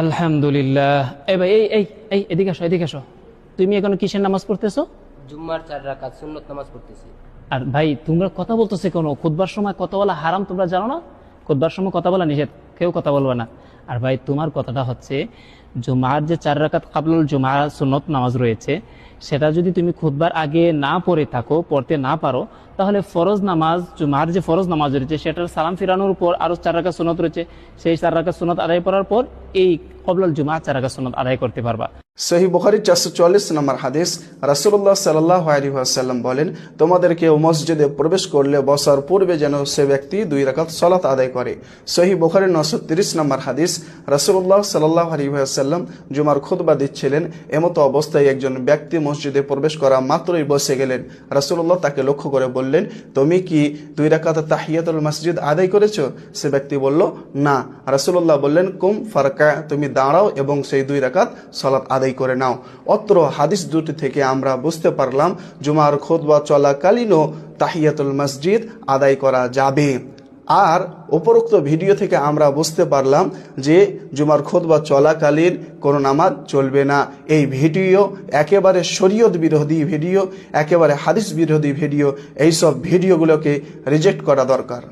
আলহামদুলিল্লাহ। এই ভাই, এই এই এই এদিকে আসো, এদিকে আসো। তুমি এখন কিসের নামাজ পড়তেছো? জুম্মার 4 রাকাত সুন্নত নামাজ পড়তেছি। আর ভাই তোমরা কথা বলতেছে কোনো? খুতবার সময় কথা বলা হারাম, তোমরা জানো না? খুতবার সময় কথা বলা নিষেধ, কেউ কথা বলবে না। আর ভাই তোমার কথাটা হচ্ছে জুমার যে 4 রাকাত কাবলুল জুমা সুন্নত নামাজ রয়েছে, সেটা যদি তুমি খুতবার আগে না পড়ে থাকো, পড়তে না পারো, তাহলে ফরজ নামাজ, জুমার যে ফরজ নামাজ রয়েছে সেটার সালাম ফিরানোর উপর আরো 4 রাকাত সুন্নত রয়েছে, সেই 4 রাকাত সুন্নত আদায় করার পর এই কবলুল জুমা 4 রাকাত সুন্নত আদায় করতে পারবা। সহিহ বুখারী 444 নম্বর হাদিস, রাসূলুল্লাহ সাল্লাল্লাহু আলাইহি ওয়াসাল্লাম বলেন, তোমাদের কেউ মসজিদে প্রবেশ করলে বসার পূর্বে যেন সে ব্যক্তি 2 রাকাত সালাত আদায় করে। সহিহ বুখারী 930 নম্বর হাদিস, রাসূলুল্লাহ সাল্লাল্লাহু আলাইহি ওয়াসাল্লাম জুমার খুতবা দিচ্ছিলেন, এমতো অবস্থায় একজন ব্যক্তি মসজিদে প্রবেশ করা মাত্রই বসে গেলেন। রাসূলুল্লাহ তাকে লক্ষ্য করে বললেন, তুমি কি 2 রাকাত তাহিয়াতুল মসজিদ আদায় করেছো? সে ব্যক্তি বলল, না। রাসূলুল্লাহ বললেন, কুম ফারকা, তুমি দাঁড়াও এবং সেই 2 রাকাত সালাত আদায় করে নাও। অত্র হাদিস দুটি থেকে আমরা বুঝতে পারলাম জুমার খুতবা চলাকালীনও তাহিয়াতুল মসজিদ আদায় করা যাবে। আর উপরোক্ত ভিডিও থেকে আমরা বুঝতে পারলাম যে জুমার খুতবা চলাকালীন কোনো নামাজ চলবে না। এই ভিডিও একেবারে শরীয়ত বিরোধী ভিডিও, একেবারে হাদিস বিরোধী ভিডিও। এইসব ভিডিওগুলোকে রিজেক্ট করা দরকার।